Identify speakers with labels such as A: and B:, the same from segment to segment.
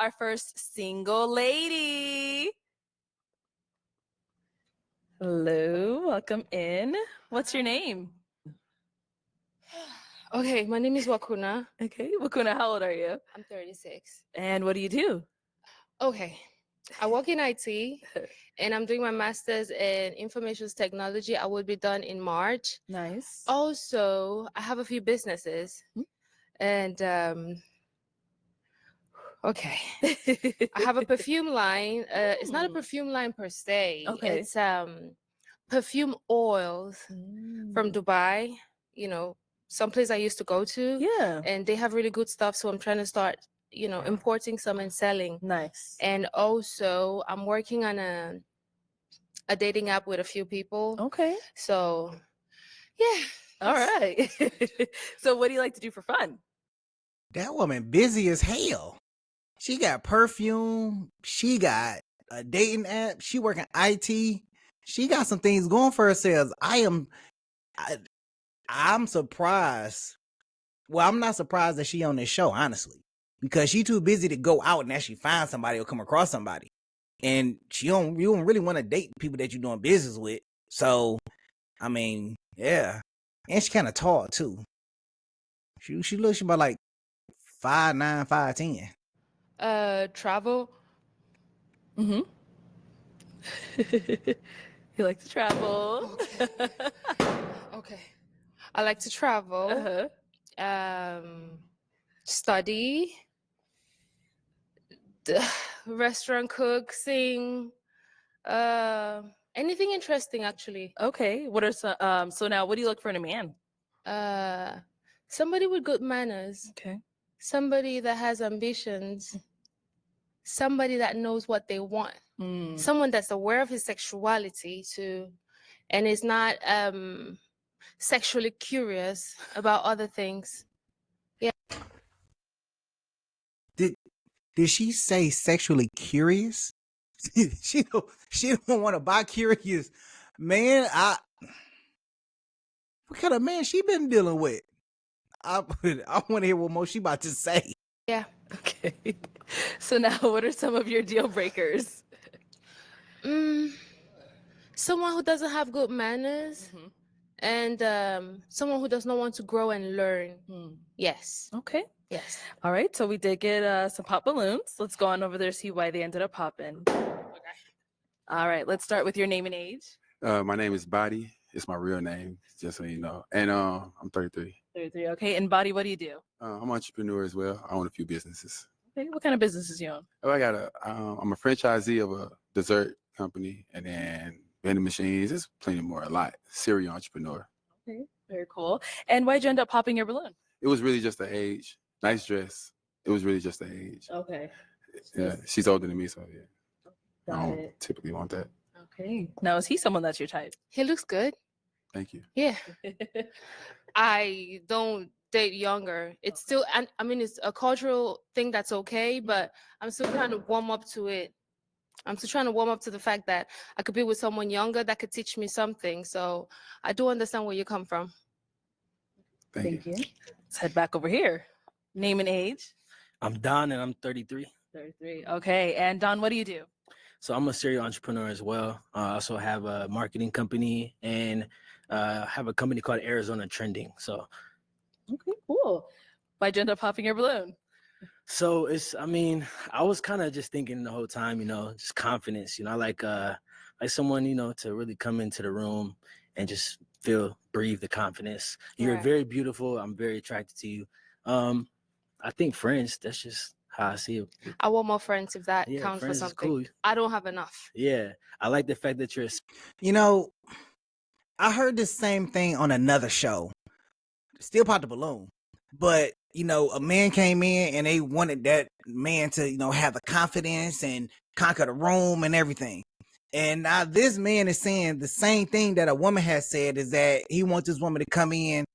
A: our first single lady. Hello, welcome in. What's your name?
B: Okay, my name is Wakuna.
A: Okay, Wakuna, how old are you?
B: I'm 36.
A: And what do you do?
B: Okay, I work in IT and I'm doing my master's in information technology. I will be done in March.
A: Nice.
B: Also, I have a few businesses and okay. I have a perfume line. It's not a perfume line per se.
A: Okay.
B: It's perfume oils from Dubai, you know, someplace I used to go to.
A: Yeah.
B: And they have really good stuff. So I'm trying to start, you know, importing some and selling.
A: Nice.
B: And also I'm working on a dating app with a few people.
A: Okay.
B: So yeah.
A: All right. So what do you like to do for fun?
C: That woman busy as hell. She got perfume. She got a dating app. She working IT. She got some things going for herself. I'm surprised. Well, I'm not surprised that she on this show, honestly, because she too busy to go out and actually find somebody or come across somebody. And you don't really want to date people that you're doing business with. So, I mean, yeah. And she kind of tall too. She looks about like 5'9", 5'10".
B: Travel.
A: Mm-hmm. You like to travel.
B: Okay. I like to travel. Study. Restaurant cook, sing. Anything interesting actually.
A: Okay. What are some so now what do you look for in a man?
B: Somebody with good manners.
A: Okay.
B: Somebody that has ambitions. Somebody that knows what they want. Someone that's aware of his sexuality too, and is not sexually curious about other things. Yeah.
C: Did she say sexually curious? she don't want to buy curious. Man, what kind of man she been dealing with? I want to hear what more she about to say.
B: Yeah.
A: Okay. So now what are some of your deal breakers?
B: Someone who doesn't have good manners. And someone who does not want to grow and learn. Yes.
A: Okay.
B: Yes.
A: All right. So we did get some pop balloons. Let's go on over there, see why they ended up popping. Okay. All right. Let's start with your name and age.
D: My name is Body. It's my real name, just so you know. And I'm 33.
A: 33. Okay. And Body, what do you do?
D: I'm an entrepreneur as well. I own a few businesses.
A: Okay. What kind of businesses you own?
D: Oh, I'm a franchisee of a dessert company, and then vending machines. There's plenty more. A lot. Serial entrepreneur.
A: Okay. Very cool. And why'd you end up popping your balloon?
D: It was really just the age. Nice dress. It was really just the age.
A: Okay.
D: Yeah, she's older than me, so yeah. I don't
A: it.
D: typically want that.
A: Okay. Now, is he someone that's your type?
B: He looks good.
D: Thank you.
B: Yeah. I don't date younger. It's still, I mean, it's a cultural thing that's okay, but I'm still trying to warm up to it. I'm still trying to warm up to the fact that I could be with someone younger that could teach me something. So I do understand where you come from.
D: Thank you.
A: Let's head back over here. Name and age.
E: I'm Don and I'm 33.
A: 33. Okay. And Don, what do you do?
E: So I'm a serial entrepreneur as well. I also have a marketing company and have a company called Arizona Trending. So
A: okay, cool. Why'd you end up popping your balloon?
E: So I was kind of just thinking the whole time, just confidence. I like someone, to really come into the room and just breathe the confidence. You're
B: Right.
E: very beautiful. I'm very attracted to you. I think friends, that's just how I see it.
B: I want more friends if that
E: Yeah,
B: counts for
E: friends is
B: something.
E: cool.
B: I don't have enough.
E: Yeah, I like the fact that you're.
C: I heard this same thing on another show. Still popped the balloon, but a man came in and they wanted that man to have the confidence and conquer the room and everything. And now this man is saying the same thing that a woman has said, is that he wants this woman to come in,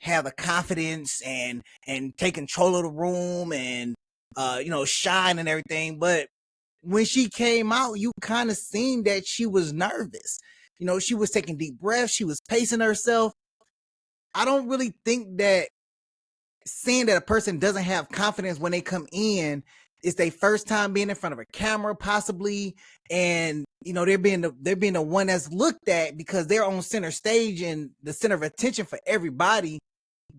C: have the confidence and take control of the room and shine and everything. But when she came out, you kind of seen that she was nervous. She was taking deep breaths, she was pacing herself. I don't really think that saying that a person doesn't have confidence when they come in it's their first time being in front of a camera, possibly, and they're being the one that's looked at because they're on center stage and the center of attention for everybody.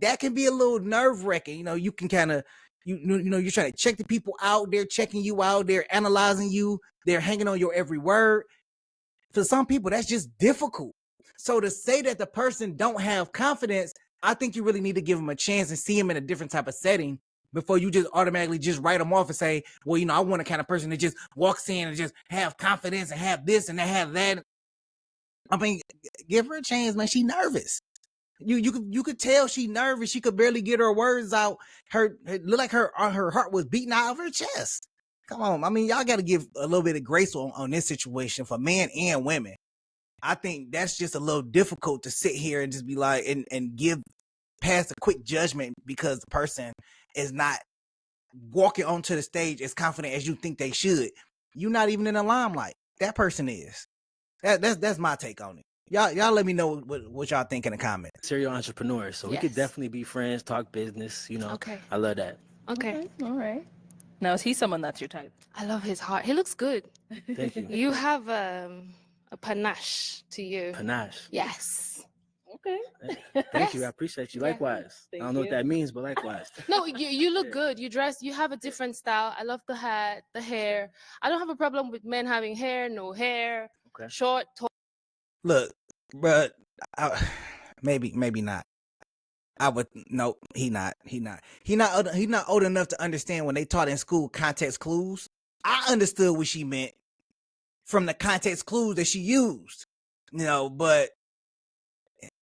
C: That can be a little nerve wracking. You can kind of you're trying to check the people out. They're checking you out. They're analyzing you. They're hanging on your every word. For some people, that's just difficult. So to say that the person don't have confidence, I think you really need to give them a chance and see them in a different type of setting before you just automatically just write them off and say, well, I want a kind of person that just walks in and just have confidence and have this and have that. I mean, give her a chance, man. She nervous. You could tell she nervous. She could barely get her words out. It looked like her heart was beating out of her chest. Come on. I mean, y'all got to give a little bit of grace on this situation for men and women. I think that's just a little difficult to sit here and just be like, and give past a quick judgment because the person is not walking onto the stage as confident as you think they should. You're not even in the limelight. That person is. That's my take on it. Y'all let me know what y'all think in the comments.
E: Serial entrepreneur, so we could
B: Yes.
E: definitely be friends, talk business.
B: Okay.
E: I love that.
B: Okay.
A: All right. Now, is he someone that's your type?
B: I love his heart. He looks good.
E: Thank you.
B: You have a panache to you.
E: Panache.
B: Yes.
A: Okay.
E: Thank you. I
B: Yes.
E: appreciate you.
B: Yeah.
E: Likewise.
A: Thank
E: I don't know
A: you.
E: what that means, but likewise.
B: No, you look good. You dress. You have a different style. I love the hat, the hair. I don't have a problem with men having hair, no hair,
E: Okay.
B: short, tall.
C: Look, but maybe not. I would no. He not old enough to understand when they taught in school context clues. I understood what she meant from the context clues that she used. But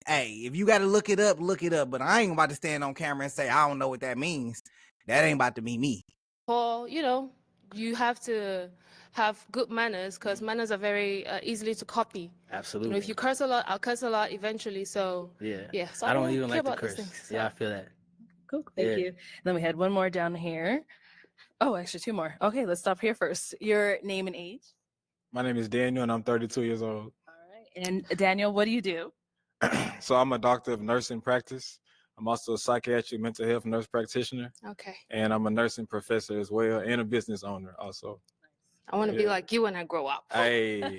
C: hey, if you got to look it up, look it up. But I ain't about to stand on camera and say I don't know what that means. That ain't about to be me.
B: Or you have to have good manners because manners are very easily to copy.
E: Absolutely.
B: If you curse a lot, I'll curse a lot eventually. So
E: Yeah.
B: so
E: I don't even
B: care
E: like to
B: about these
E: curse.
B: things,
E: Yeah, I
B: so.
E: feel that.
A: Cool. Thank
E: Yeah.
A: you. And then we had one more down here. Oh, actually, two more. Okay, let's stop here first. Your name and age.
F: My name is Daniel, and I'm 32 years old.
A: All right. And Daniel, what do you do?
F: So I'm a doctor of nursing practice. I'm also a psychiatric mental health nurse practitioner,
B: Okay.
F: and I'm a nursing professor as well, and a business owner also.
B: I want to be
F: Yeah.
B: like you when I grow up.
F: Hey,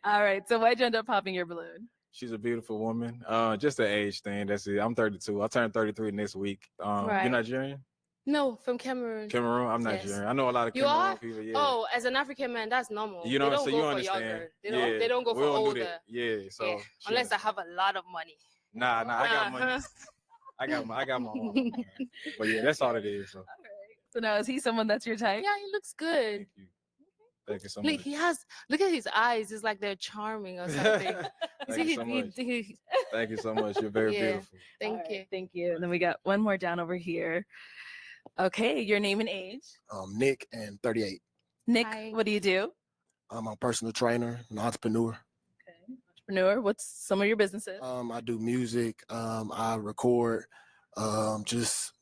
A: All right. So why'd you end up popping your balloon?
F: she's a beautiful woman. Just an age thing. That's it. I'm 32. I turn 33 next week.
B: Right.
F: You're Nigerian?
B: No, from Cameroon.
F: Cameroon? I'm
B: Yes.
F: Nigerian. I know a lot of
B: You
F: Cameroon
B: are?
F: people. Yeah.
B: Oh, as an African man, that's normal.
F: You know,
B: they don't
F: so
B: go
F: you
B: for
F: understand.
B: younger.
F: Yeah.
B: They don't go
F: We
B: for
F: don't do
B: older.
F: that. Yeah. So
B: Yeah. Unless I have a lot of money.
F: Nah, I got money.
B: Uh-huh.
F: I got my own. But yeah, that's all it is. So
A: All right. So now is he someone that's your type?
B: Yeah, he looks good.
F: thank you. Thank you so
B: Look,
F: much.
B: look at his eyes. It's like they're charming or something.
F: Thank you so much. Thank you so much. You're very
B: Yeah.
F: beautiful.
B: Thank
A: All right,
B: you.
A: Thank you. And then we got one more down over here. Okay, your name and age.
G: Nick and 38.
A: Nick,
B: Hi.
A: what do you do?
G: I'm a personal trainer, an entrepreneur.
A: Okay. Entrepreneur. What's some of your businesses?
G: I do music. I record, just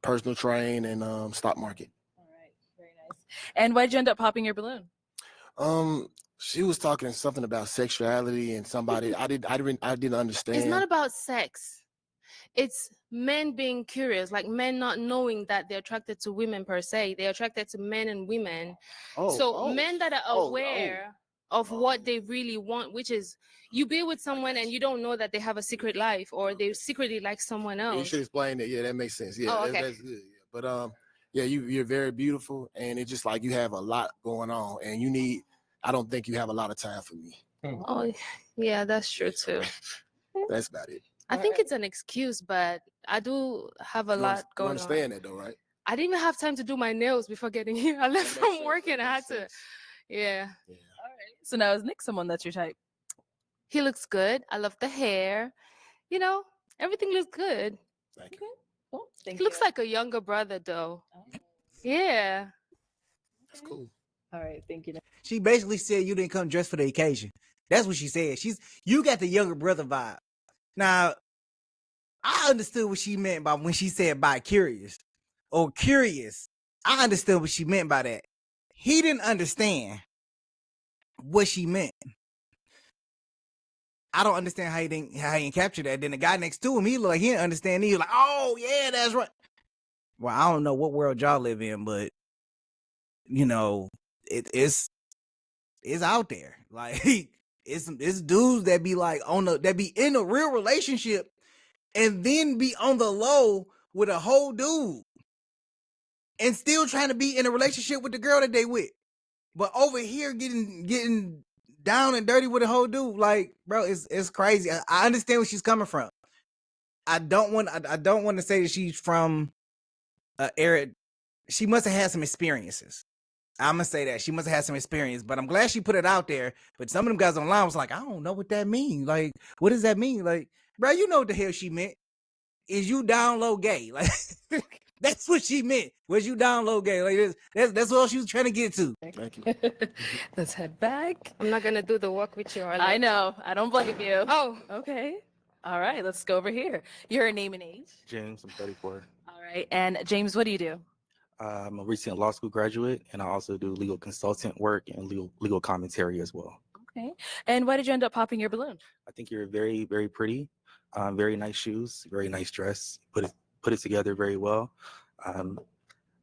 G: personal train and stock market.
A: All right. Very nice. And why'd you end up popping your balloon?
G: She was talking something about sexuality and somebody I didn't understand.
B: It's not about sex. It's men being curious, like men not knowing that they're attracted to women per se. They're attracted to men and women. Men that are aware of what they really want, which is you be with someone and you don't know that they have a secret life or they secretly like someone
G: Yeah, you
B: else.
G: should explain it. Yeah, that makes sense. Yeah,
B: Oh, okay.
G: that's good. Yeah. But yeah, you're very beautiful, and it's just like you have a lot going on, and I don't think you have a lot of time for me.
B: Oh, yeah, that's true too.
G: That's about it.
B: I think it's an excuse, but I do have a lot
G: You
B: going
G: understand
B: on.
G: that though, right?
B: I didn't even have time to do my nails before getting here. I left
G: That makes
B: from
G: sense.
B: work and I
G: That
B: had
G: makes
B: to.
G: sense.
B: Yeah.
G: Yeah.
A: All right. So now is Nick someone that's your type?
B: He looks good. I love the hair. Everything looks good.
G: Thank you.
A: Cool. Thank
B: He looks
A: you.
B: like a younger brother, though.
A: Oh,
B: Yeah.
G: That's cool.
A: all right. Thank you.
C: She basically said you didn't come dressed for the occasion. That's what she said. You got the younger brother vibe. Now, I understood what she meant by when she said bi curious or curious. I understood what she meant by that. He didn't understand what she meant. I don't understand how he didn't capture that. Then the guy next to him, he looked like he didn't understand. He was like, "Oh yeah, that's right." well, I don't know what world y'all live in, but you know, it's out there. Like it's dudes that be like that be in a real relationship and then be on the low with a whole dude and still trying to be in a relationship with the girl that they with. But over here getting down and dirty with a whole dude, like, bro, it's crazy. I understand where she's coming from. I don't want to say that she's from arid. She must have had some experiences. I'm gonna say that she must have had some experience, but I'm glad she put it out there. But some of them guys online was like, I don't know what that means. Like, what does that mean? Like, bro, you know what the hell she meant? Is you down low gay? Like, that's what she meant. Was you down low gay? Like, that's what she was trying to get to.
G: Thank you.
A: Let's head back.
B: I'm not gonna do the walk with you.
A: I know. I don't blame you.
B: Oh,
A: Okay. All right. Let's go over here. Your name and age.
H: James, I'm 34.
A: All right. And James, what do you do?
H: I'm a recent law school graduate, and I also do legal consultant work and legal commentary as well.
A: Okay. And why did you end up popping your balloon?
H: I think you're very, very pretty. Very nice shoes, very nice dress. Put it together very well.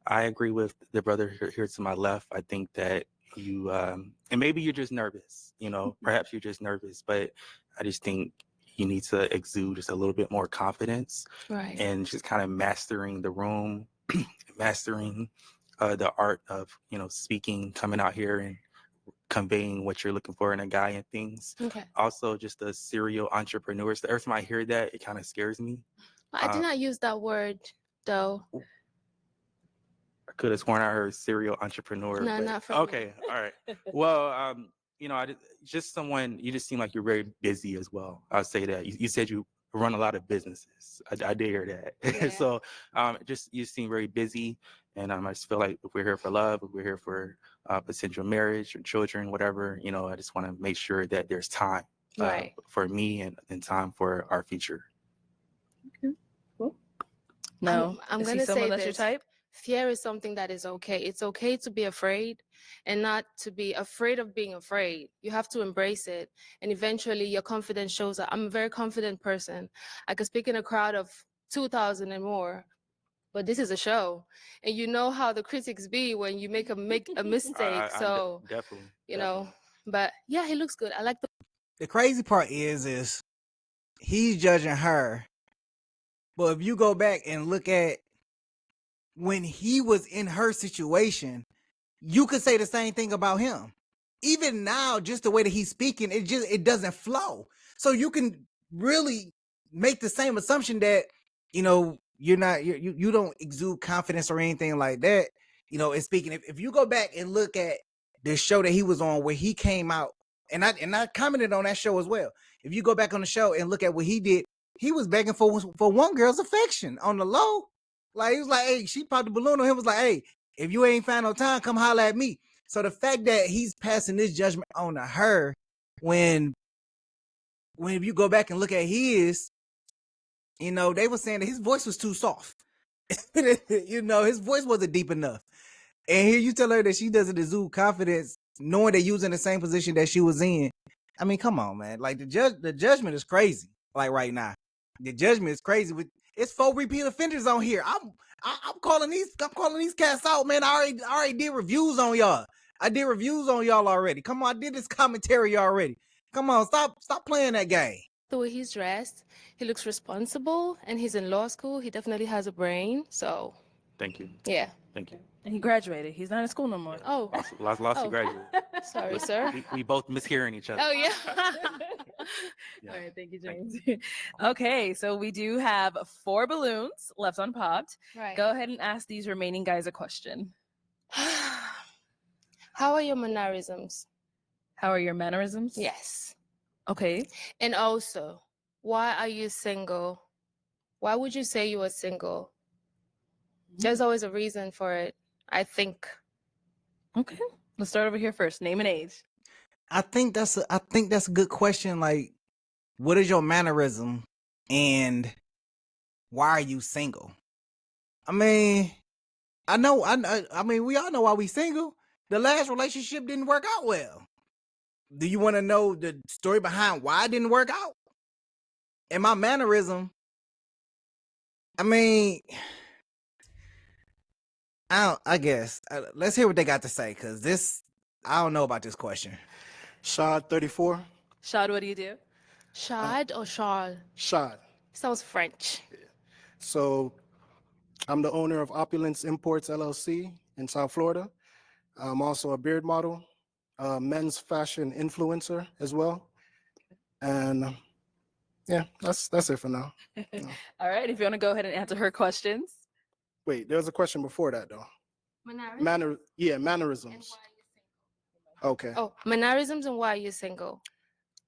H: I agree with the brother here to my left. I think that you, and maybe you're just nervous. You know, perhaps you're just nervous, but I just think you need to exude just a little bit more confidence
B: right.
H: and just kind of mastering the room, mastering the art of, you know, speaking, coming out here and conveying what you're looking for in a guy and things.
B: Okay.
H: Also, just a serial entrepreneur. So every time I hear that, it kind of scares me.
B: I did not use that word though.
H: I could have sworn I heard serial entrepreneur.
B: No,
H: but,
B: not from you.
H: okay. All right. Well, you know, just someone, you just seem like you're very busy as well. I'll say that. You said you run a lot of businesses. I did hear that.
B: Yeah.
H: So just you seem very busy. And I just feel like if we're here for love, if we're here for potential marriage or children, whatever, you know, I just want to make sure that there's time
B: Right.
H: for me and time for our future.
A: No.
B: I'm
A: Is he
B: gonna
A: someone
B: say
A: that's your
B: this.
A: type?
B: Fear is something that is okay. It's okay to be afraid and not to be afraid of being afraid. You have to embrace it. And eventually your confidence shows up. I'm a very confident person. I could speak in a crowd of 2,000 and more, but this is a show. And you know how the critics be when you make a mistake. So,
H: Definitely.
B: you know, but yeah, he looks good. I like
C: The crazy part is he's judging her, but if you go back and look at when he was in her situation, you could say the same thing about him. Even now, just the way that he's speaking, it doesn't flow. So you can really make the same assumption that, you know, you don't exude confidence or anything like that. You know, and speaking, if you go back and look at the show that he was on where he came out, and I commented on that show as well. If you go back on the show and look at what he did, he was begging for one girl's affection on the low. Like, he was like, hey, she popped the balloon on him, was like, hey, if you ain't found no time, come holler at me. So the fact that he's passing this judgment on to her when if you go back and look at his, you know, they were saying that his voice was too soft. You know, his voice wasn't deep enough. And here you tell her that she doesn't exude confidence knowing that you was in the same position that she was in. I mean, come on, man. Like the judgment is crazy. Like right now. The judgment is crazy. It's 4 repeat offenders on here. I'm calling these cats out, man. I already did reviews on y'all. I did reviews on y'all already. Come on, I did this commentary already. Come on, stop playing that game.
B: the way he's dressed. He looks responsible and he's in law school. He definitely has a brain. So,
H: Thank you.
B: yeah.
H: Thank you.
A: And he graduated. He's not in school no more.
B: Oh,
H: Lost
B: Oh.
H: to graduate.
B: sorry, sir.
H: We both mishearing each other.
B: Oh, yeah.
H: Yeah.
A: All right, thank you,
H: Thank
A: James. Okay, so we do have 4 balloons left unpopped.
B: Right.
A: Go ahead and ask these remaining guys a question.
B: How are your mannerisms?
A: How are your mannerisms?
B: Yes.
A: Okay.
B: And also, why are you single? Why would you say you are single? There's always a reason for it, I think.
A: Okay. Let's start over here first. Name and age.
C: I think that's a good question. Like, what is your mannerism and why are you single? I mean, I mean, we all know why we single. The last relationship didn't work out well. Do you want to know the story behind why it didn't work out? And my mannerism, I mean, I guess let's hear what they got to say, because this I don't know about this question.
I: Shad 34.
A: Shad, what do you do?
B: Shad or Charles?
I: Shad.
B: Sounds French.
I: So I'm the owner of Opulence Imports LLC in South Florida. I'm also a beard model, a men's fashion influencer as well. And yeah, that's it for now.
A: All right. If you want to go ahead and answer her questions.
I: Wait, there's a question before that though. Mannerisms. Okay.
B: Oh, mannerisms and why you're single.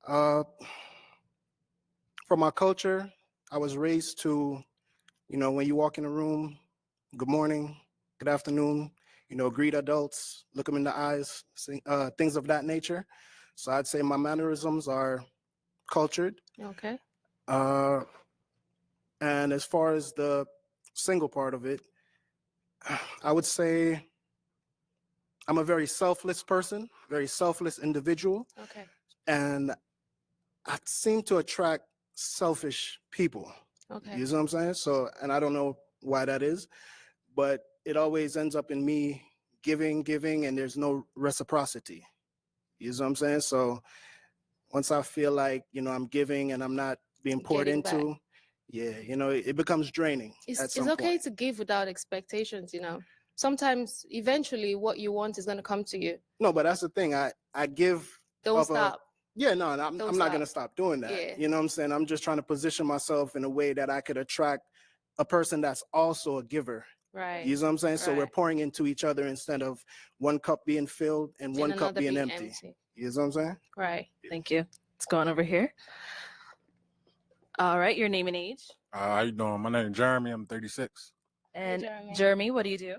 I: From my culture, I was raised to, when you walk in a room, good morning, good afternoon, greet adults, look them in the eyes, things of that nature. So I'd say my mannerisms are cultured.
B: Okay.
I: And as far as the single part of it, I would say I'm a very selfless person, very selfless individual.
B: Okay.
I: And I seem to attract selfish people.
B: Okay.
I: You know what I'm saying? So, and I don't know why that is, but it always ends up in me giving, and there's no reciprocity. You know what I'm saying? So once I feel like, I'm giving and I'm not being poured
B: Getting back.
I: into, yeah, it becomes draining.
B: It's okay to give without expectations, Sometimes eventually what you want is going to come to you.
I: No, but that's the thing. I give.
B: Don't stop.
I: Yeah, no, I'm
B: Don't
I: not going to
B: stop.
I: stop doing that.
B: Yeah.
I: You know what I'm saying? I'm just trying to position myself in a way that I could attract a person that's also a giver.
B: Right.
I: You know what I'm saying? So we're
B: Right.
I: pouring into each other instead of one cup being filled and one cup
B: another
I: being
B: being
I: empty. You know what I'm saying?
B: Right.
A: Thank you. Let's go on over here. All right. Your name and age.
F: How you doing? My name is Jeremy. I'm 36.
A: And
B: Jeremy.
A: Jeremy, what do you do?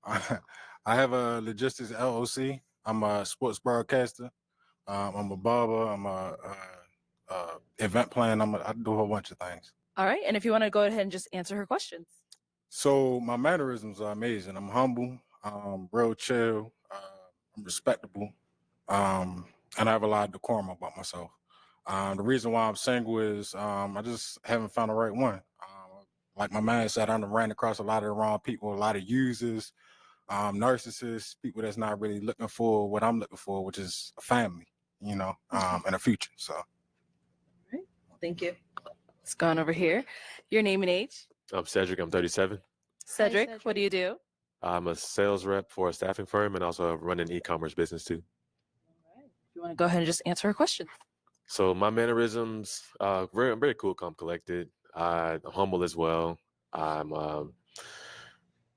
F: I have a logistics LLC. I'm a sports broadcaster. I'm a barber. I'm a event planner. I do a whole bunch of things.
A: All right. And if you want to go ahead and just answer her questions.
F: So my mannerisms are amazing. I'm humble. Real chill. I'm respectable. And I have a lot of decorum about myself. The reason why I'm single is I just haven't found the right one. Like my man said, I done ran across a lot of the wrong people, a lot of users, narcissists, people that's not really looking for what I'm looking for, which is a family, and a future. So.
A: All right. Thank you. Let's go on over here. Your name and age.
J: I'm Cedric. I'm 37.
A: Cedric, what do you do?
J: I'm a sales rep for a staffing firm and also run an e-commerce business too.
A: All right. If you want to go ahead and just answer her questions.
J: So my mannerisms, I'm very cool, calm, collected. I'm humble as well. I'm an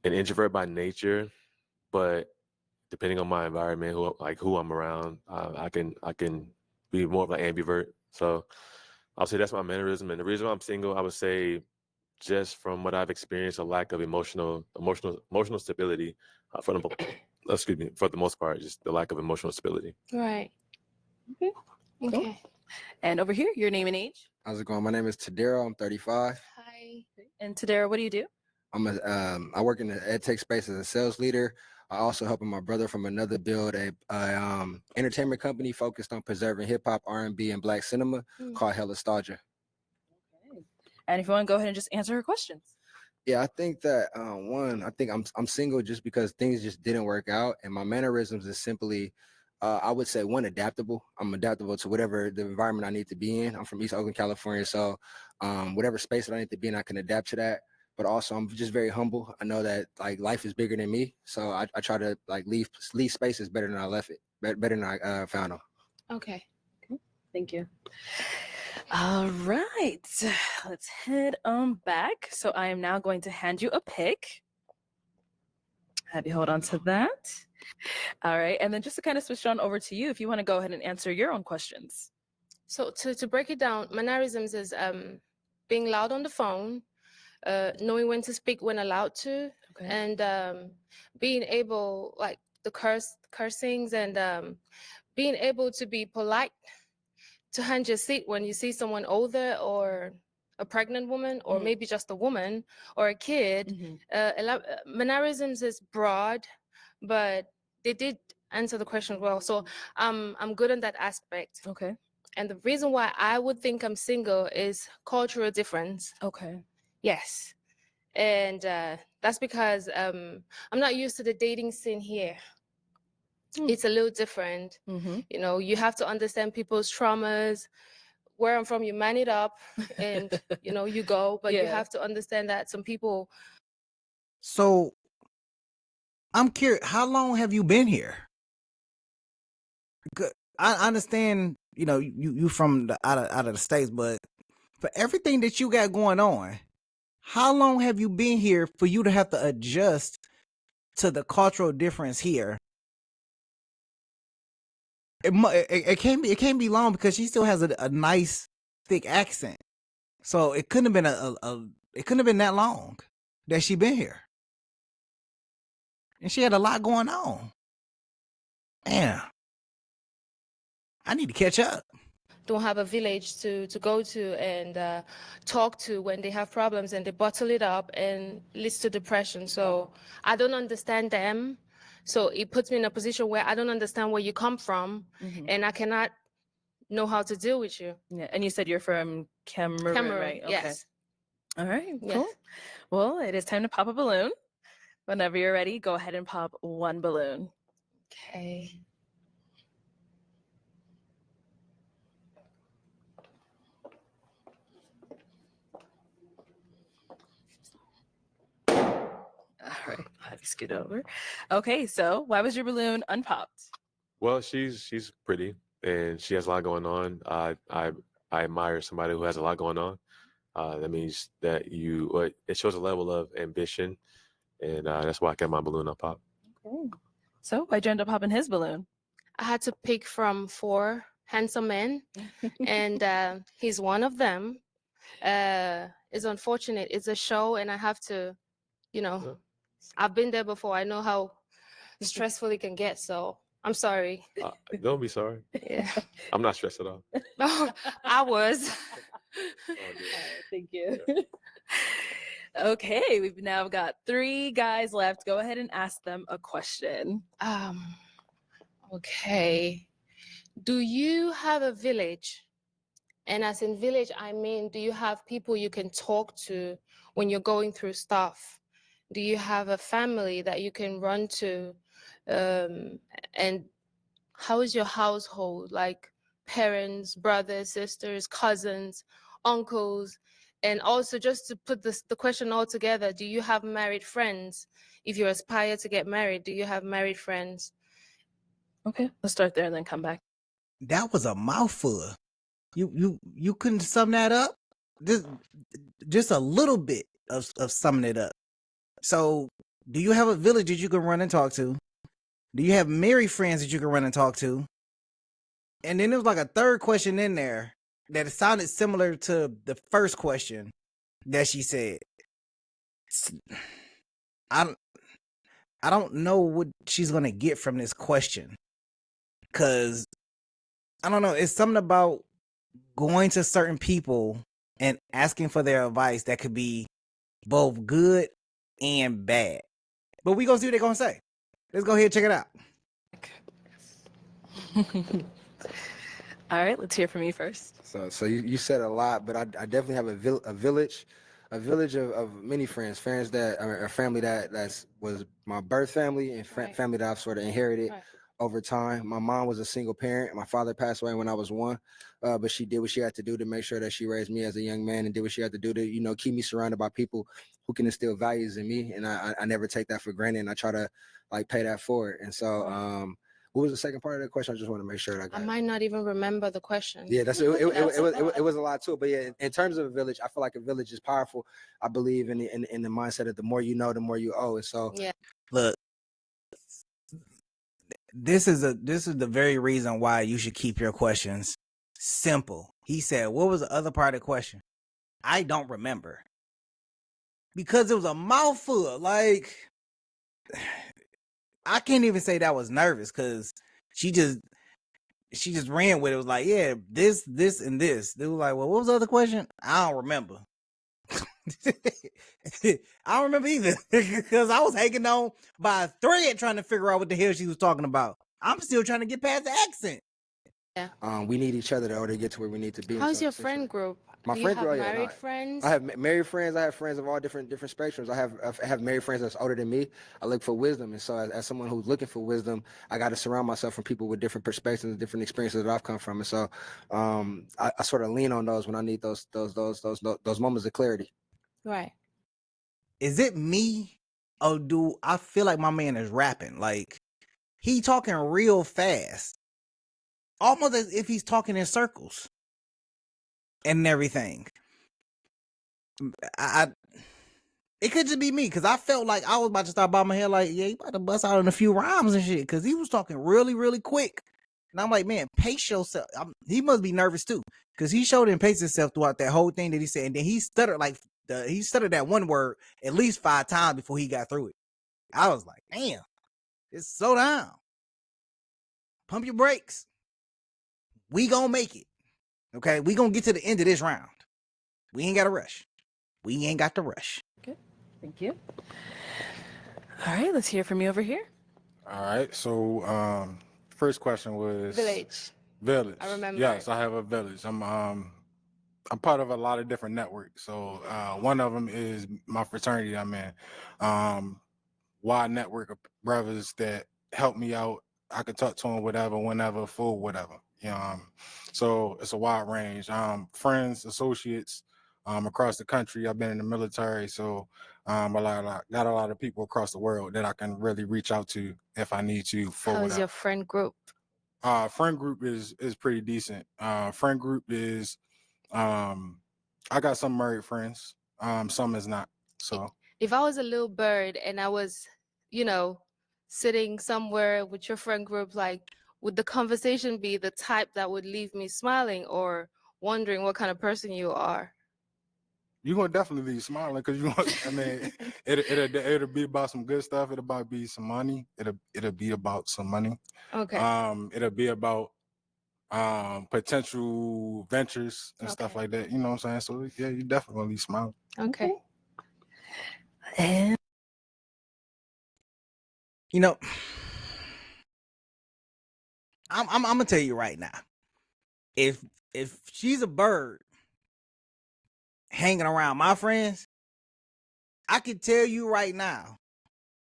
J: introvert by nature, but depending on my environment, who I'm around, I can be more of an ambivert. So I'll say that's my mannerism. And the reason why I'm single, I would say, just from what I've experienced, a lack of emotional stability for the most part, just the lack of emotional stability.
B: Right.
A: Okay.
B: Okay.
A: Cool. And over here, your name and age.
K: How's it going? My name is Tadero. I'm 35.
B: Hi.
A: And Tadera, what do you do?
K: I work in the ed tech space as a sales leader. I also helping my brother from another build a entertainment company focused on preserving hip hop, R&B, and Black cinema called Hellastalgia.
A: Okay. And if you want to go ahead and just answer her questions.
K: Yeah, I think that I think I'm single just because things just didn't work out, and my mannerisms is simply, I would say, one, adaptable. I'm adaptable to whatever the environment I need to be in. I'm from East Oakland, California, so whatever space that I need to be in, I can adapt to that. But also, I'm just very humble. I know that like life is bigger than me, so I try to like leave spaces better than I left it, better than I found them.
B: Okay.
A: Thank you. All right, let's head back. So I am now going to hand you a pick. Have you hold on to that. All right, and then just to kind of switch on over to you, if you want to go ahead and answer your own questions.
B: So to break it down, mannerisms is being loud on the phone, knowing when to speak when allowed to,
A: Okay.
B: and being able, like the cursings, and being able to be polite, to hand your seat when you see someone older or a pregnant woman, or maybe just a woman or a kid. Mannerisms is broad, but they did answer the question well. So I'm good on that aspect.
A: Okay.
B: And the reason why I would think I'm single is cultural difference.
A: Okay.
B: Yes. And That's because I'm not used to the dating scene here. It's a little different. You know, you have to understand people's traumas. Where I'm from, you man it up and, you know, you go. But you have to understand that some people.
C: So I'm curious, how long have you been here? I understand, you know, you from the out of the States, but for everything that you got going on, how long have you been here for you to have to adjust to the cultural difference here? It can't be long because she still has a nice thick accent, so it couldn't have been it couldn't have been that long that she been here, and she had a lot going on. Man, I need to catch up.
B: Don't have a village to go to and talk to when they have problems, and they bottle it up and leads to depression. So I don't understand them. So it puts me in a position where I don't understand where you come from, and I cannot know how to deal with you.
A: Yeah, and you said you're from Cameroon, right? Okay.
B: Yes.
A: All right,
B: Yes.
A: cool. Well, it is time to pop a balloon. Whenever you're ready, go ahead and pop one balloon.
B: Okay.
A: All right, I'll have you scoot over. Okay, so why was your balloon unpopped?
J: Well, she's pretty and she has a lot going on. I admire somebody who has a lot going on. That means that it shows a level of ambition, and that's why I kept my balloon unpopped.
A: Okay. So why'd you end up popping his balloon?
B: I had to pick from 4 handsome men, and he's one of them. It's unfortunate. It's a show, and I have to, you know, I've been there before. I know how stressful it can get. So I'm sorry.
J: Don't be sorry.
B: Yeah.
J: I'm not stressed at all.
B: I was.
A: Thank you. Okay, we've now got 3 guys left. Go ahead and ask them a question.
B: Okay. Do you have a village? And as in village, I mean, do you have people you can talk to when you're going through stuff? Do you have a family that you can run to? And how is your household? Like parents, brothers, sisters, cousins, uncles? And also, just to put the question all together, do you have married friends? If you aspire to get married, do you have married friends?
A: Okay, let's start there and then come back.
C: That was a mouthful. You couldn't sum that up? Just a little bit of summing it up. So, do you have a village that you can run and talk to? Do you have married friends that you can run and talk to? And then there was like a third question in there that sounded similar to the first question that she said. I don't know what she's gonna get from this question, cause I don't know. It's something about going to certain people and asking for their advice that could be both good and bad. But we gonna see what they're gonna say. Let's go ahead and check it out.
A: All right, let's hear from you first.
K: So you said a lot, but I definitely have a village of many friends that are a family that was my birth family and family that I've sort of inherited over time. My mom was a single parent. My father passed away when I was 1, but she did what she had to do to make sure that she raised me as a young man and did what she had to do to, keep me surrounded by people who can instill values in me. And I never take that for granted, and I try to pay that forward. And so, what was the second part of the question? I just want to make sure that I got
B: I might not even remember the question.
K: Yeah, it was a lot too. But yeah, in terms of a village, I feel like a village is powerful. I believe in the mindset of the more you know, the more you owe. And so
B: yeah.
C: Look, this is the very reason why you should keep your questions simple. He said, what was the other part of the question? I don't remember. Because it was a mouthful. Like, I can't even say that I was nervous because she just ran with it. It was like, yeah, this, and this. They were like, well, what was the other question? I don't remember. I don't remember either because I was hanging on by a thread trying to figure out what the hell she was talking about. I'm still trying to get past the accent.
B: Yeah.
K: We need each other to get to where we need to be.
B: How's your friend group?
K: My
B: Do you
K: friend
B: have
K: group, oh, yeah,
B: married
K: no,
B: friends?
K: I have married friends. I have friends of all different spectrums. I have married friends that's older than me. I look for wisdom, and so as someone who's looking for wisdom, I got to surround myself from people with different perspectives, different experiences that I've come from, and so I sort of lean on those when I need those moments of clarity.
B: Right.
C: Is it me, or do I feel like my man is rapping? Like he talking real fast, almost as if he's talking in circles and everything. I it could just be me because I felt like I was about to start bobbing my head like, yeah, you about to bust out in a few rhymes and shit because he was talking really, really quick. And I'm like, man, pace yourself. He must be nervous too because he showed and paced himself throughout that whole thing that he said. And then he stuttered he stuttered that one word at least 5 times before he got through it. I was like, damn, just slow down. Pump your brakes. We gonna make it. Okay, we gonna get to the end of this round. We ain't got to rush. We ain't got to rush.
A: Good. Thank you. All right, let's hear from you over here.
F: All right. So first question was
B: Village.
F: Village.
B: I remember.
F: Yes, I have a village. I'm part of a lot of different networks. So one of them is my fraternity I'm in. Wide network of brothers that help me out. I can talk to them whatever, whenever, for whatever. You know, so it's a wide range. Friends, associates, across the country. I've been in the military, so got a lot of people across the world that I can really reach out to if I need to for
B: How's
F: whatever.
B: your friend group?
F: Friend group is pretty decent. Friend group is I got some married friends. Some is not. So
B: If I was a little bird and I was, sitting somewhere with your friend group, like, would the conversation be the type that would leave me smiling or wondering what kind of person you are?
F: you're gonna definitely be smiling because I mean, it'll be about some good stuff. It'll about be some money. It'll be about some money.
B: Okay.
F: It'll be about potential ventures and stuff
B: Okay.
F: like that. You know what I'm saying? So yeah, you definitely smile.
B: Okay.
A: And
C: You know, I'm gonna tell you right now. If she's a bird hanging around my friends, I can tell you right now,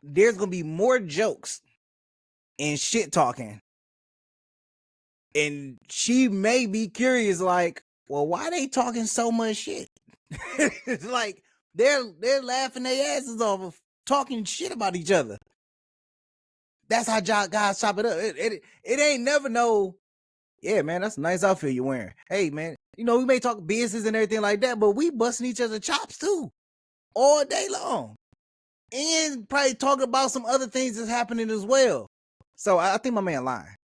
C: there's gonna be more jokes and shit talking. And she may be curious, like, well, why they talking so much shit? It's like they're laughing their asses off of talking shit about each other. That's how guys chop it up. It ain't never no, yeah, man, that's a nice outfit you're wearing. Hey, man, we may talk business and everything like that, but we busting each other chops too, all day long. And probably talking about some other things that's happening as well. So I think my man lying.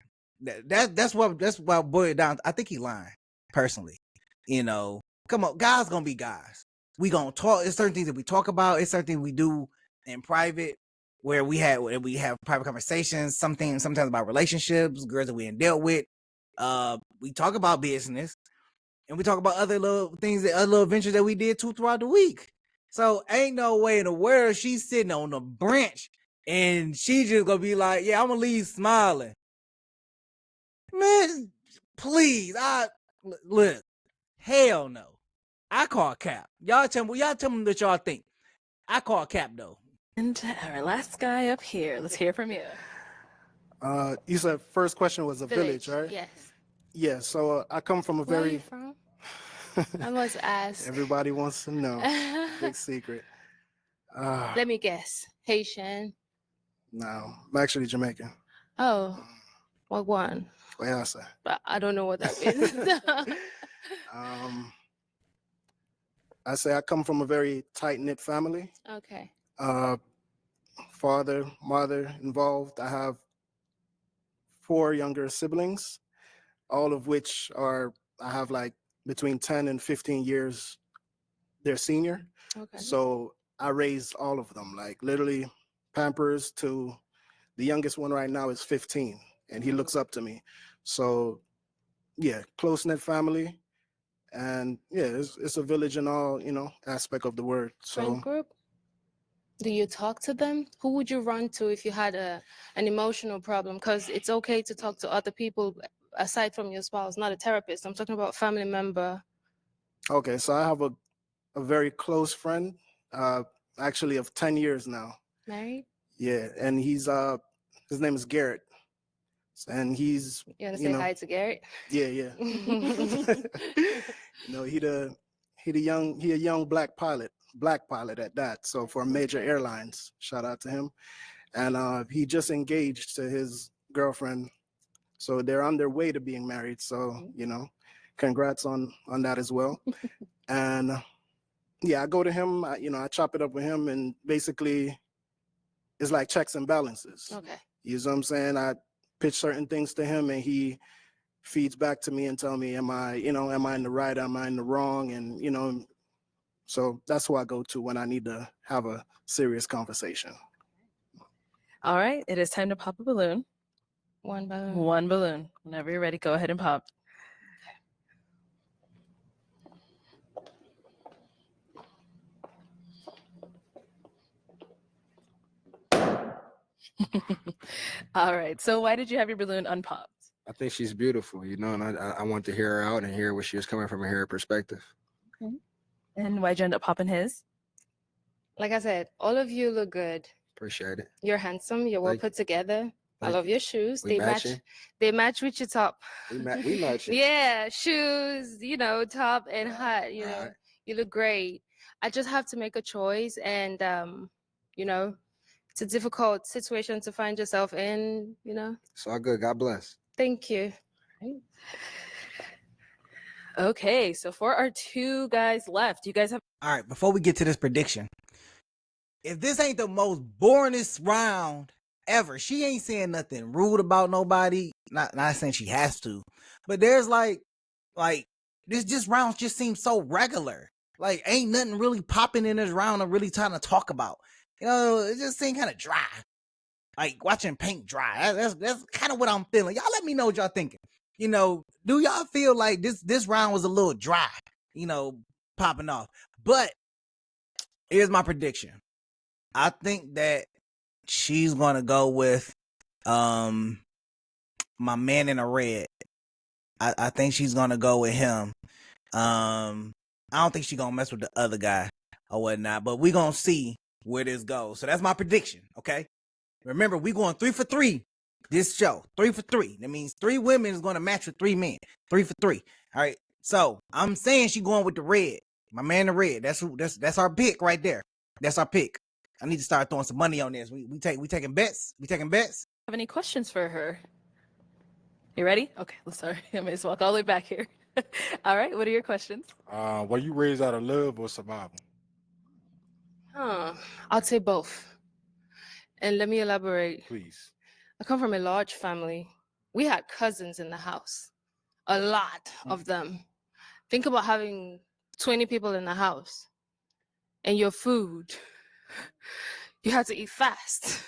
C: That's what I boiled it down. I think he lying, personally. Come on, guys gonna be guys. We gonna talk. It's certain things that we talk about. It's certain things we do in private where we have private conversations. Sometimes about relationships, girls that we ain't dealt with. We talk about business, and we talk about other little things, other little adventures that we did too throughout the week. So ain't no way in the world she's sitting on the branch and she just gonna be like, yeah, I'm gonna leave smiling. Man, please, look, hell no. I call cap. Y'all tell me what y'all think. I call cap though.
A: And our last guy up here. Let's hear from you.
I: You said first question was a village, right?
B: Yes.
I: Yeah. So I come from a
B: Where are you
I: very.
B: from? I must ask.
I: Everybody wants to know. Big secret.
B: Let me guess. Haitian.
I: No, I'm actually Jamaican.
B: Oh, what one?
I: What I say?
B: I don't know what that means.
I: I say I come from a very tight knit family.
B: Okay.
I: Father, mother involved. I have 4 younger siblings, all of which I have like between 10 and 15 years. They're senior.
B: Okay.
I: So I raised all of them, like literally Pampers to the youngest one right now is 15 and he looks up to me. So yeah, close knit family. And yeah, it's a village in all, aspect of the word. So
B: Friend group? Do you talk to them? Who would you run to if you had an emotional problem? Because it's okay to talk to other people aside from your spouse, not a therapist. I'm talking about family member.
I: Okay, so I have a very close friend, actually of 10 years now.
B: Married?
I: Yeah, and he's his name is Garrett, and he's
B: You want to
I: you
B: say
I: know
B: hi to Garrett?
I: yeah. He a young black pilot at that. So for major airlines, shout out to him. And he just engaged to his girlfriend, so they're on their way to being married. So congrats on that as well. And yeah, I go to him. I chop it up with him, and basically it's like checks and balances.
B: Okay.
I: You know what I'm saying? I pitch certain things to him, and he feeds back to me and tell me, am I in the right? Am I in the wrong? And so that's who I go to when I need to have a serious conversation.
A: All right, it is time to pop a balloon.
B: One balloon.
A: One balloon. Whenever you're ready, go ahead and pop. All right. So why did you have your balloon unpopped?
K: I think she's beautiful, and I want to hear her out and hear where she was coming from and hear her perspective.
A: Okay. And why'd you end up popping his?
B: Like I said, all of you look good.
K: Appreciate it.
B: You're handsome. You're well put together. I love your shoes.
K: We
B: They match.
K: matching?
B: They match with your top.
K: We match.
B: Yeah, shoes. Top and hat. You look great. I just have to make a choice, and it's a difficult situation to find yourself in.
K: It's all good. God bless.
B: Thank you.
A: Okay, so for our two guys left, you guys have.
C: All right, before we get to this prediction, if this ain't the most boringest round ever, she ain't saying nothing rude about nobody. Not saying she has to, but there's like this round just seems so regular. Like ain't nothing really popping in this round. I'm really trying to talk about. It just seemed kind of dry. Like watching paint dry. That's kind of what I'm feeling. Y'all let me know what y'all thinking. Do y'all feel like this round was a little dry? Popping off. But here's my prediction. I think that she's gonna go with my man in the red. I think she's gonna go with him. I don't think she's gonna mess with the other guy or whatnot, but we gonna see where this goes. So that's my prediction, okay? Remember, we going 3 for 3 this show. 3 for 3. That means 3 women is gonna match with 3 men. 3 for 3. All right. So I'm saying she going with the red. My man in the red. That's our pick right there. That's our pick. I need to start throwing some money on this. We taking bets. We taking bets.
A: Have any questions for her? You ready? Okay, sorry. I may just walk all the way back here. All right, what are your questions?
F: Were you raised out of love or survival?
B: I'd say both. And let me elaborate.
F: Please.
B: I come from a large family. We had cousins in the house, a lot of them. Think about having 20 people in the house and your food. You had to eat fast.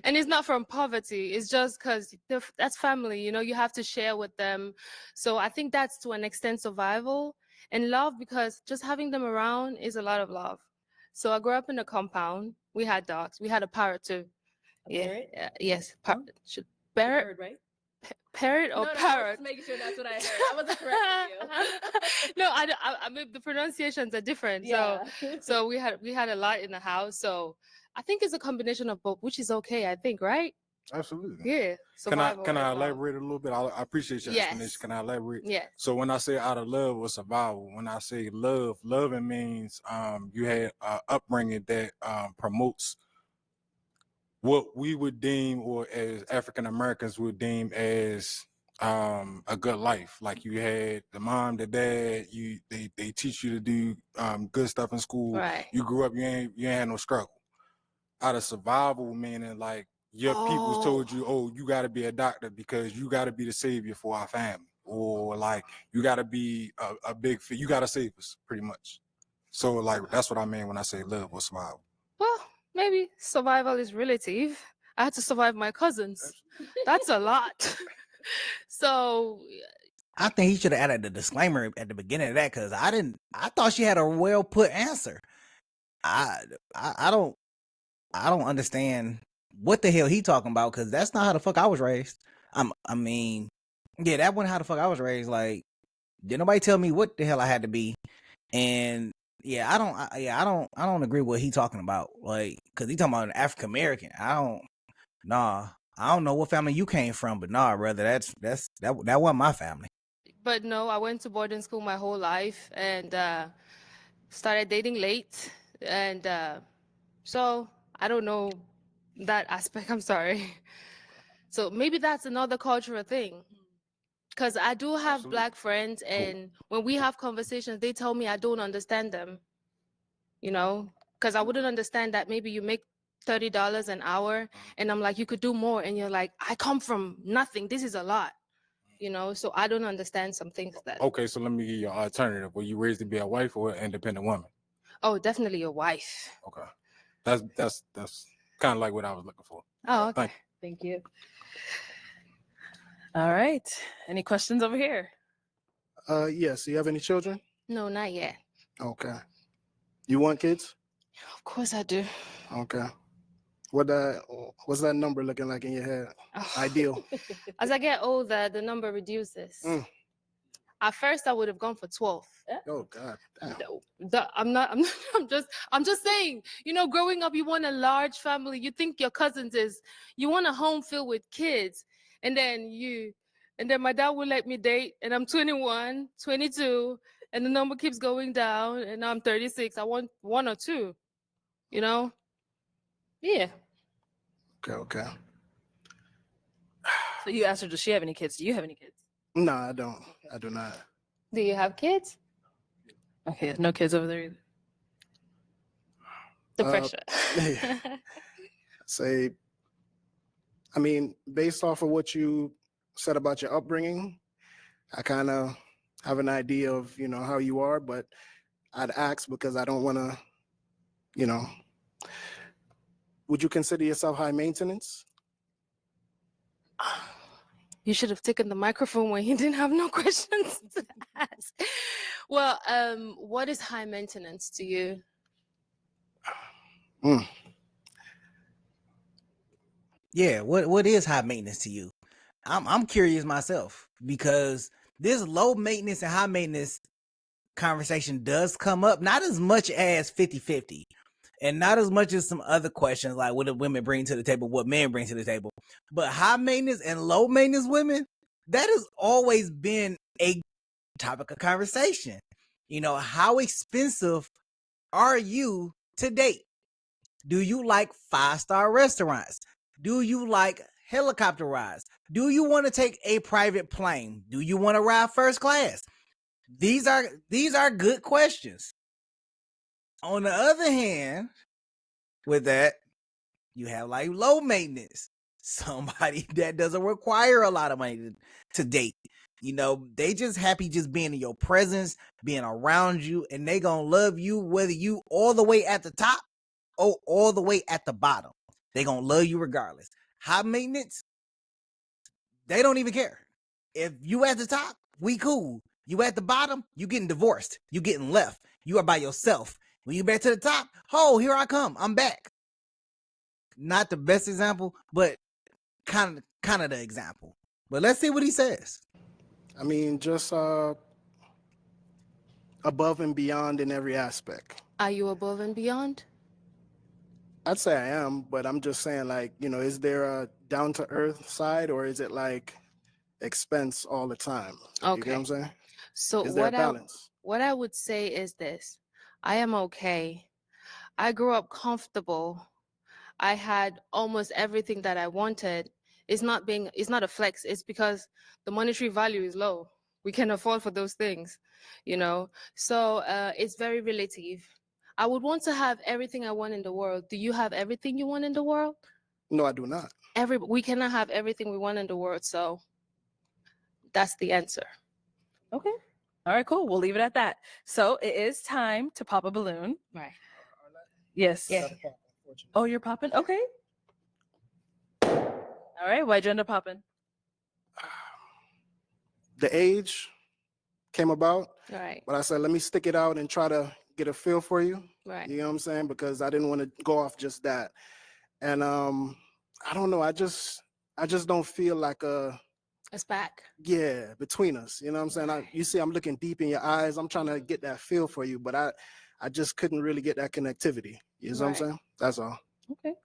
B: And it's not from poverty. It's just because that's family, you have to share with them. So I think that's to an extent survival and love, because just having them around is a lot of love. So I grew up in a compound. We had dogs. We had a parrot too.
A: Parrot?
B: Yes. Parrot.
A: Parrot, right?
B: Parrot or parrot?
A: I was making sure that's what I heard. I wasn't correcting you.
B: No, I mean the pronunciations are different.
A: Yeah.
B: So we had a lot in the house. So I think it's a combination of both, which is okay. I think, right?
F: Absolutely.
B: Yeah.
F: Can I
B: survival as well.
F: elaborate a little bit? I appreciate your explanation. Can I elaborate?
B: Yeah.
F: So when I say out of love or survival, when I say loving means you had upbringing that promotes what we would deem, or as African Americans would deem as a good life. Like you had the mom, the dad, they teach you to do good stuff in school.
B: Right.
F: You grew up, you ain't had no struggle. Out of survival, meaning like your people told you, oh, you got to be a doctor because you got to be the savior for our family, or like you got to be a big, you got to save us, pretty much. So like that's what I mean when I say love or survival.
B: Well, maybe survival is relative. I had to survive my cousins. That's a lot. So
C: I think he should have added the disclaimer at the beginning of that, because I thought she had a well put answer. I don't understand what the hell he talking about, because that's not how the fuck I was raised. I mean, yeah, that wasn't how the fuck I was raised. Like, Didn't nobody tell me what the hell I had to be. And yeah, I don't agree with what he talking about. Like, cause he talking about an African American. I don't know what family you came from, but nah, brother, that wasn't my family.
B: But no, I went to boarding school my whole life and started dating late. And so I don't know that aspect. I'm sorry. So maybe that's another cultural thing. Because I do have
F: Absolutely.
B: Black friends, and when we have conversations, they tell me I don't understand them, you know, because I wouldn't understand that maybe you make $30 an hour, and I'm like, you could do more. And you're like, I come from nothing. This is a lot, you know, so I don't understand some things that.
F: Okay, so let me give you an alternative. Were you raised to be a wife or an independent woman?
B: Oh, definitely a wife.
F: Okay, that's kind of like what I was looking for.
B: Oh, okay.
F: Thank you.
A: Thank you. All right. Any questions over here?
I: Yes. Do you have any children?
B: No, not yet.
I: Okay. You want kids?
B: Of course I do.
I: Okay. What's that number looking like in your head?
B: Oh.
I: Ideal.
B: As I get older, the number reduces.
I: Mm.
B: At first, I would have gone for 12.
I: Oh God. Damn.
B: I'm just saying, you know, growing up, you want a large family. You think your cousins you want a home filled with kids. And then my dad will let me date, and I'm 21, 22, and the number keeps going down, and now I'm 36. I want one or two, you know? Yeah.
I: Okay.
A: So you asked her, does she have any kids? Do you have any kids?
I: No, I don't. I do not.
B: Do you have kids?
A: Okay, no kids over there either.
B: The
I: Uh,
B: pressure.
I: Say, I mean, based off of what you said about your upbringing, I kind of have an idea of, you know, how you are, but I'd ask because I don't want to, you know, would you consider yourself high maintenance?
B: You should have taken the microphone when he didn't have no questions to ask. Well, what is high maintenance to you?
I: Mm.
C: Yeah, what is high maintenance to you? I'm curious myself because this low maintenance and high maintenance conversation does come up, not as much as 50-50 and not as much as some other questions like what do women bring to the table, what men bring to the table, but high maintenance and low maintenance women, that has always been a topic of conversation. You know, how expensive are you to date? Do you like 5-star restaurants? Do you like helicopter rides? Do you want to take a private plane? Do you want to ride first class? These are good questions. On the other hand, with that, you have like low maintenance. Somebody that doesn't require a lot of money to date. You know, they just happy just being in your presence, being around you, and they gonna love you whether you all the way at the top or all the way at the bottom. They gonna love you regardless. High maintenance, they don't even care. If you at the top, we cool. You at the bottom, you getting divorced. You getting left. You are by yourself. When you back to the top, oh, here I come. I'm back. Not the best example, but kind of the example. But let's see what he says.
I: I mean, just above and beyond in every aspect.
B: Are you above and beyond?
I: I'd say I am, but I'm just saying, like, you know, is there a down to earth side or is it like expense all the time? You get what I'm saying?
B: So
I: Is there a balance?
B: what I would say is this. I am okay. I grew up comfortable. I had almost everything that I wanted. It's not a flex. It's because the monetary value is low. We can afford for those things, you know? So it's very relative. I would want to have everything I want in the world. Do you have everything you want in the world?
I: No, I do not.
B: We cannot have everything we want in the world. So that's the answer.
A: Okay. All right, cool. We'll leave it at that. So it is time to pop a balloon.
B: Right.
A: Yes.
B: Yeah.
A: Oh, you're popping? Okay. All right. Why'd you end up popping?
I: The age came about,
B: Right.
I: but I said, let me stick it out and try to get a feel for you.
B: Right.
I: You know what I'm saying? Because I didn't want to go off just that. And I don't know. I just don't feel like a
B: Us back.
I: Yeah, between us. You know what I'm saying? You see, I'm looking deep in your eyes. I'm trying to get that feel for you, but I just couldn't really get that connectivity. You know what I'm saying? That's all.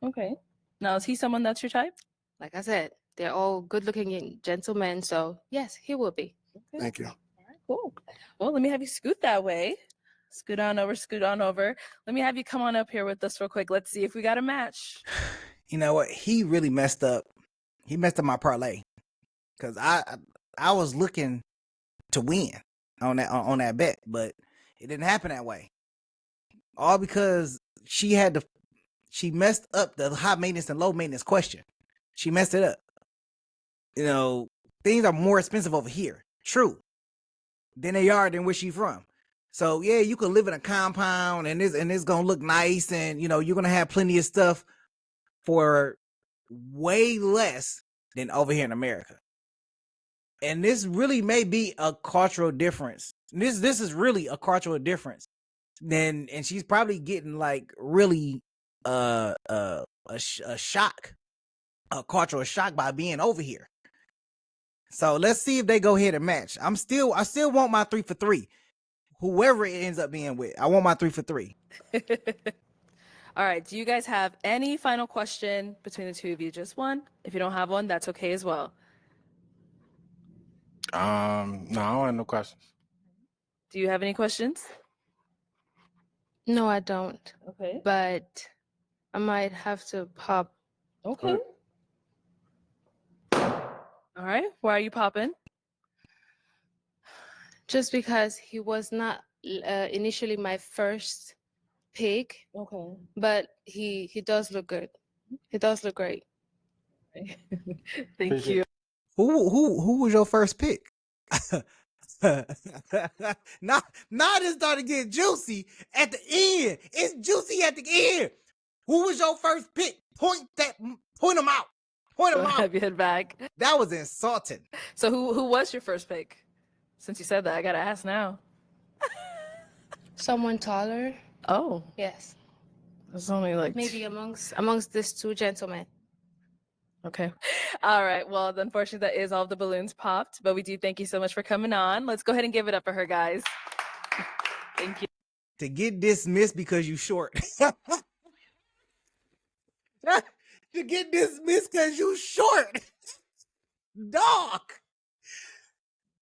A: Okay. Now, is he someone that's your type?
B: Like I said, they're all good-looking gentlemen, so yes, he will be.
A: Okay.
I: Thank you.
A: All right, cool. Well, let me have you scoot that way. Scoot on over, scoot on over. Let me have you come on up here with us real quick. Let's see if we got a match.
C: You know what? He really messed up. He messed up my parlay because I was looking to win on that bet, but it didn't happen that way. All because she messed up the high maintenance and low maintenance question. She messed it up. You know, things are more expensive over here. True. Than they are than where she from. So yeah, you could live in a compound and it's gonna look nice, and you know, you're gonna have plenty of stuff for way less than over here in America. And this really may be a cultural difference. This is really a cultural difference. And she's probably getting like really a shock, a cultural shock by being over here. So let's see if they go ahead and match. I still want my 3 for 3. Whoever it ends up being with, I want my 3 for 3.
A: All right. Do you guys have any final question between the two of you? Just one? If you don't have one, that's okay as well.
F: No, I don't have no questions.
A: Do you have any questions?
B: No, I don't.
A: Okay.
B: But I might have to pop.
A: Okay. All right. Why are you popping?
B: Just because he was not initially my first pick.
A: Okay.
B: But he does look good. He does look great.
A: Thank you.
C: Who was your first pick? now it started getting juicy at the end. It's juicy at the end. Who was your first pick? Point them out. Point them out.
A: Have you head back?
C: That was insulting.
A: So who was your first pick? Since you said that, I gotta ask now.
B: Someone taller.
A: Oh,
B: Yes.
A: it's only like
B: Maybe amongst these two gentlemen.
A: Okay. All right. Well, unfortunately, that is all of the balloons popped, but we do thank you so much for coming on. Let's go ahead and give it up for her, guys. Thank you.
C: To get dismissed because you short. To get dismissed because you short. Dog.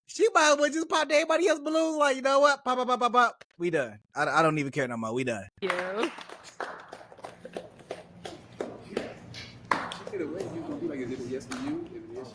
C: She might as well just pop everybody else's balloons like, you know what? Pop, pop, pop, pop, pop. We done. I don't even care no more. We done.
A: Thank you.
D: Is it a way you gonna be like, is it a yes for you? Is it a yes?